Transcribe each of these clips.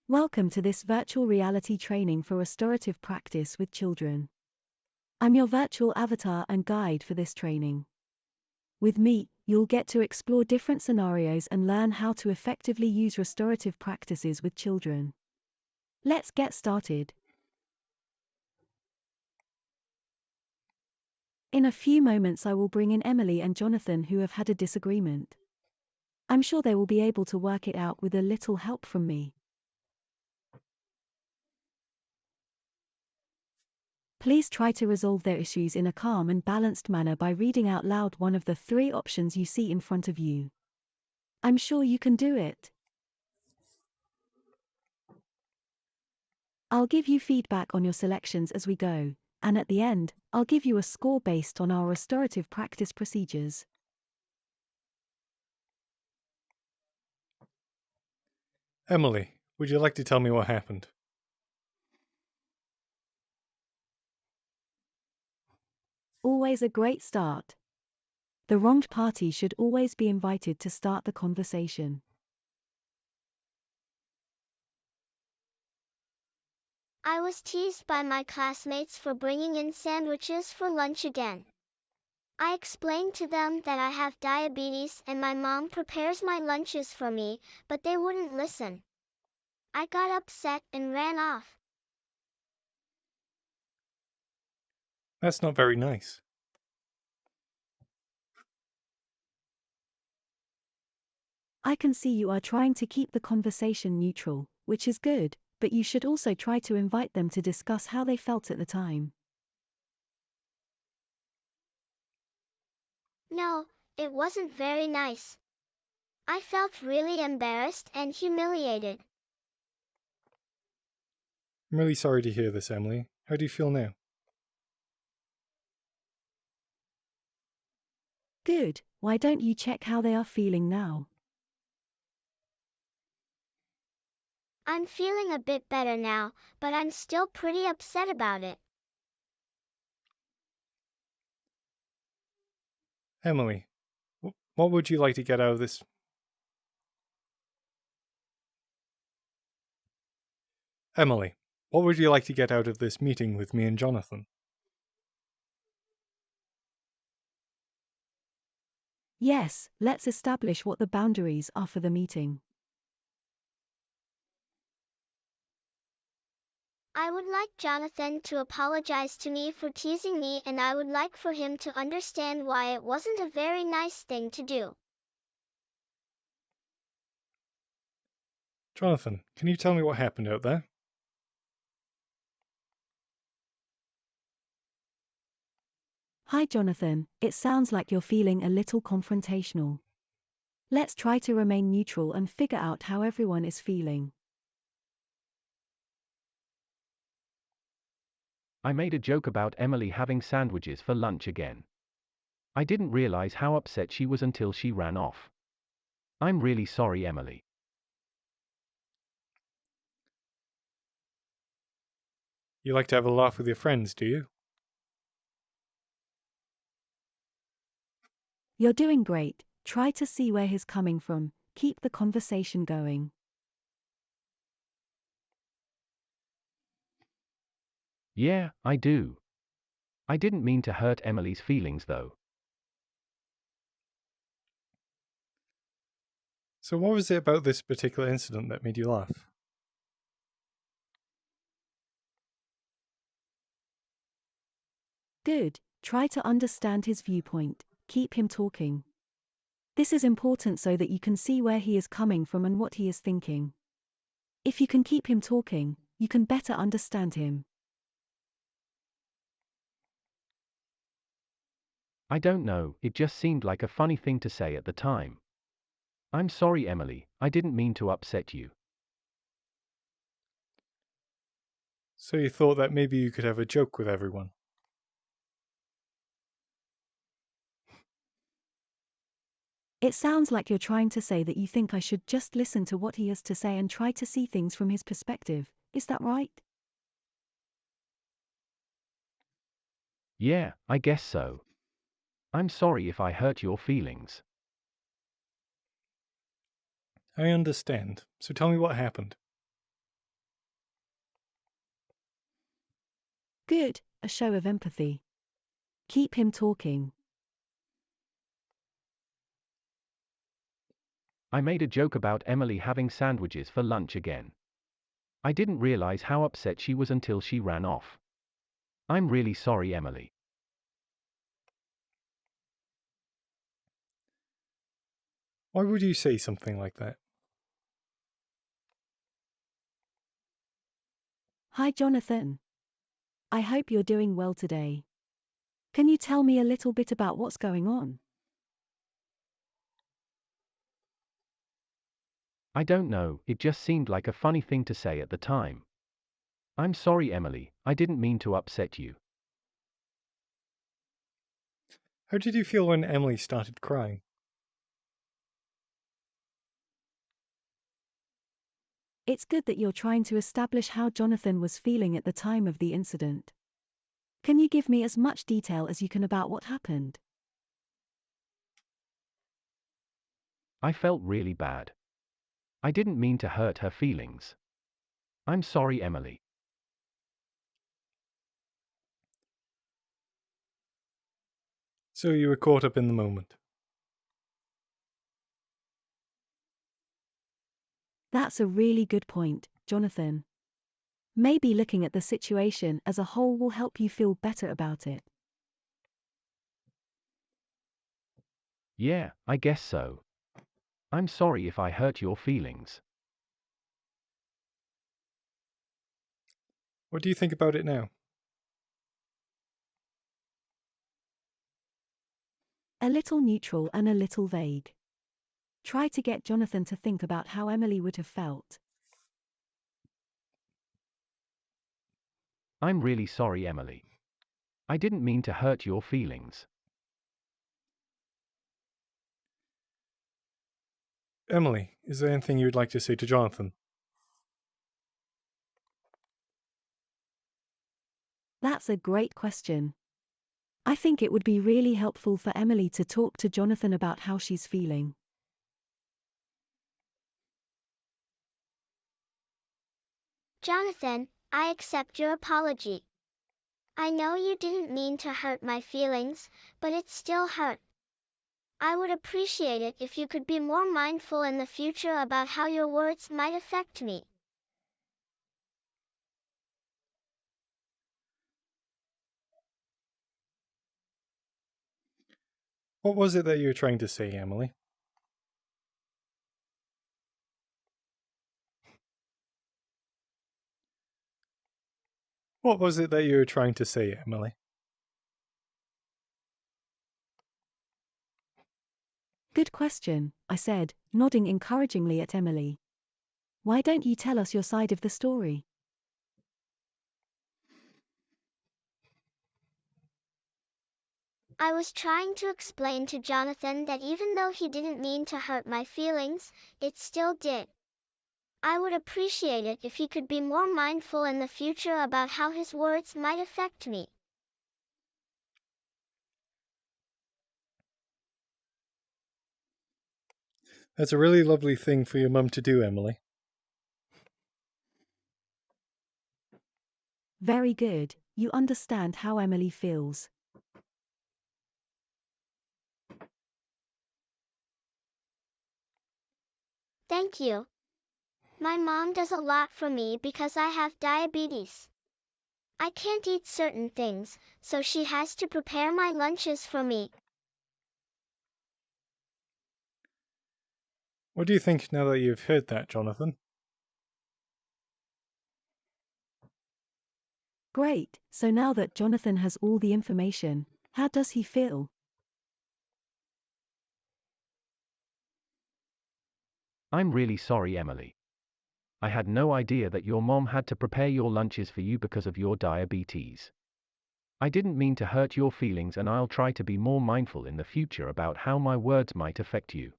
Welcome to this virtual reality training for restorative practice with children. I'm your virtual avatar and guide for this training. With me, you'll get to explore different scenarios and learn how to effectively use restorative practices with children. Let's get started. In a few moments, I will bring in Emily and Jonathan, who have had a disagreement. I'm sure they will be able to work it out with a little help from me. Please try to resolve their issues in a calm and balanced manner by reading out loud one of the three options you see in front of you. I'm sure you can do it. I'll give you feedback on your selections as we go, and at the end, I'll give you a score based on our restorative practice procedures. Emily, would you like to tell me what happened? Always a great start. The wronged party should always be invited to start the conversation. I was teased by my classmates for bringing in sandwiches for lunch again. I explained to them that I have diabetes and my mom prepares my lunches for me, but they wouldn't listen. I got upset and ran off. That's not very nice. I can see you are trying to keep the conversation neutral, which is good, but you should also try to invite them to discuss how they felt at the time. No, it wasn't very nice. I felt really embarrassed and humiliated. I'm really sorry to hear this, Emily. How do you feel now? Good, why don't you check how they are feeling now? I'm feeling a bit better now, but I'm still pretty upset about it. Emily, what would you like to get out of this? Emily, what would you like to get out of this meeting with me and Jonathan? Yes, let's establish what the boundaries are for the meeting. I would like Jonathan to apologize to me for teasing me, and I would like for him to understand why it wasn't a very nice thing to do. Jonathan, can you tell me what happened out there? Hi Jonathan, it sounds like you're feeling a little confrontational. Let's try to remain neutral and figure out how everyone is feeling. I made a joke about Emily having sandwiches for lunch again. I didn't realize how upset she was until she ran off. I'm really sorry, Emily. You like to have a laugh with your friends, do you? You're doing great, try to see where he's coming from, keep the conversation going. Yeah, I do. I didn't mean to hurt Emily's feelings though. So what was it about this particular incident that made you laugh? Good, try to understand his viewpoint, keep him talking. This is important so that you can see where he is coming from and what he is thinking. If you can keep him talking, you can better understand him. I don't know, it just seemed like a funny thing to say at the time. I'm sorry, Emily, I didn't mean to upset you. So you thought that maybe you could have a joke with everyone? It sounds like you're trying to say that you think I should just listen to what he has to say and try to see things from his perspective, is that right? Yeah, I guess so. I'm sorry if I hurt your feelings. I understand. So tell me what happened. Good, a show of empathy. Keep him talking. I made a joke about Emily having sandwiches for lunch again. I didn't realize how upset she was until she ran off. I'm really sorry, Emily. Why would you say something like that? Hi, Jonathan. I hope you're doing well today. Can you tell me a little bit about what's going on? I don't know, it just seemed like a funny thing to say at the time. I'm sorry, Emily, I didn't mean to upset you. How did you feel when Emily started crying? It's good that you're trying to establish how Jonathan was feeling at the time of the incident. Can you give me as much detail as you can about what happened? I felt really bad. I didn't mean to hurt her feelings. I'm sorry, Emily. So you were caught up in the moment. That's a really good point, Jonathan. Maybe looking at the situation as a whole will help you feel better about it. Yeah, I guess so. I'm sorry if I hurt your feelings. What do you think about it now? A little neutral and a little vague. Try to get Jonathan to think about how Emily would have felt. I'm really sorry, Emily. I didn't mean to hurt your feelings. Emily, is there anything you'd like to say to Jonathan? That's a great question. I think it would be really helpful for Emily to talk to Jonathan about how she's feeling. Jonathan, I accept your apology. I know you didn't mean to hurt my feelings, but it still hurt. I would appreciate it if you could be more mindful in the future about how your words might affect me. What was it that you were trying to say, Emily? What was it that you were trying to say, Emily? Good question, I said, nodding encouragingly at Emily. Why don't you tell us your side of the story? I was trying to explain to Jonathan that even though he didn't mean to hurt my feelings, it still did. I would appreciate it if he could be more mindful in the future about how his words might affect me. That's a really lovely thing for your mum to do, Emily. Very good, you understand how Emily feels. Thank you. My mom does a lot for me because I have diabetes. I can't eat certain things, so she has to prepare my lunches for me. What do you think now that you've heard that, Jonathan? Great, so now that Jonathan has all the information, how does he feel? I'm really sorry, Emily. I had no idea that your mom had to prepare your lunches for you because of your diabetes. I didn't mean to hurt your feelings, and I'll try to be more mindful in the future about how my words might affect you.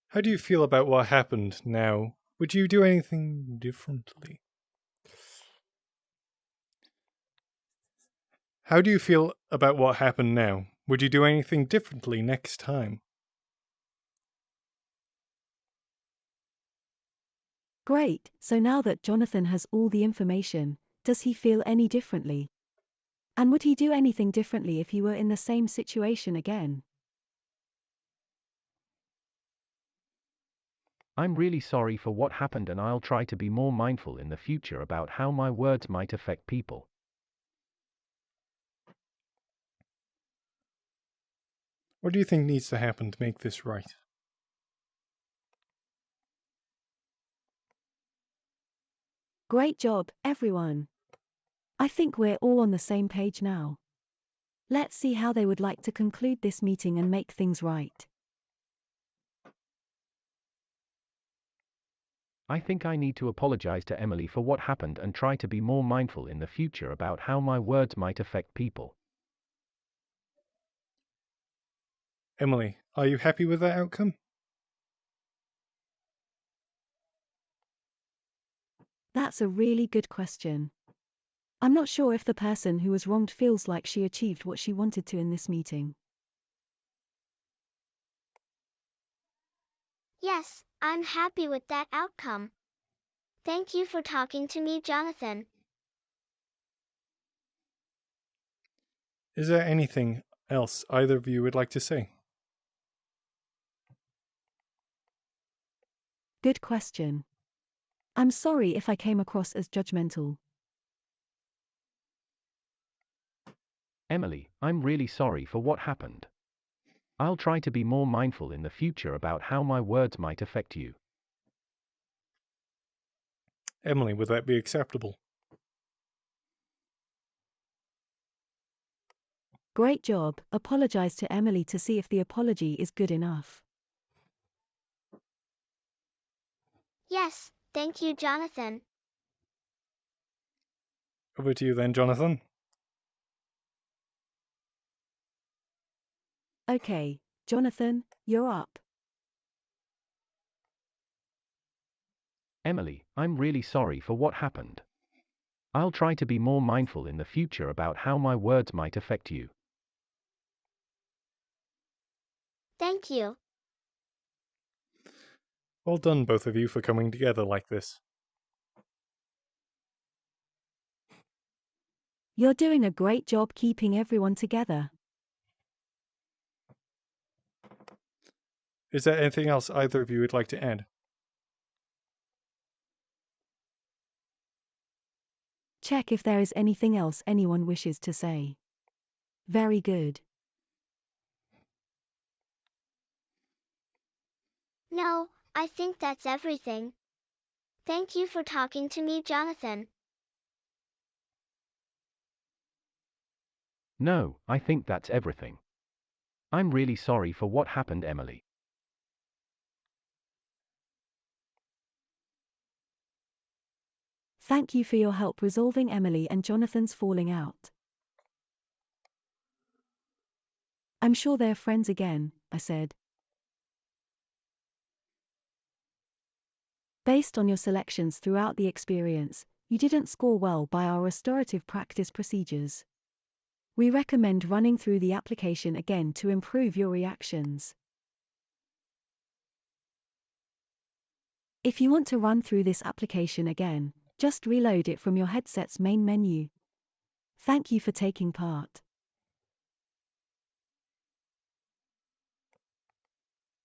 How do you feel about what happened now? Would you do anything differently? How do you feel about what happened now? Would you do anything differently next time? Great, so now that Jonathan has all the information, does he feel any differently? And would he do anything differently if he were in the same situation again? I'm really sorry for what happened and I'll try to be more mindful in the future about how my words might affect people. What do you think needs to happen to make this right? Great job, everyone. I think we're all on the same page now. Let's see how they would like to conclude this meeting and make things right. I think I need to apologize to Emily for what happened and try to be more mindful in the future about how my words might affect people. Emily, are you happy with that outcome? That's a really good question. I'm not sure if the person who was wronged feels like she achieved what she wanted to in this meeting. Yes, I'm happy with that outcome. Thank you for talking to me, Jonathan. Is there anything else either of you would like to say? Good question. I'm sorry if I came across as judgmental. Emily, I'm really sorry for what happened. I'll try to be more mindful in the future about how my words might affect you. Emily, would that be acceptable? Great job. Apologize to Emily to see if the apology is good enough. Yes, thank you, Jonathan. Over to you then, Jonathan. Okay, Jonathan, you're up. Emily, I'm really sorry for what happened. I'll try to be more mindful in the future about how my words might affect you. Thank you. Well done, both of you, for coming together like this. You're doing a great job keeping everyone together. Is there anything else either of you would like to add? Check if there is anything else anyone wishes to say. Very good. No, I think that's everything. Thank you for talking to me, Jonathan. No, I think that's everything. I'm really sorry for what happened, Emily. Thank you for your help resolving Emily and Jonathan's falling out. I'm sure they're friends again, I said. Based on your selections throughout the experience, you didn't score well by our restorative practice procedures. We recommend running through the application again to improve your reactions. If you want to run through this application again, just reload it from your headset's main menu. Thank you for taking part.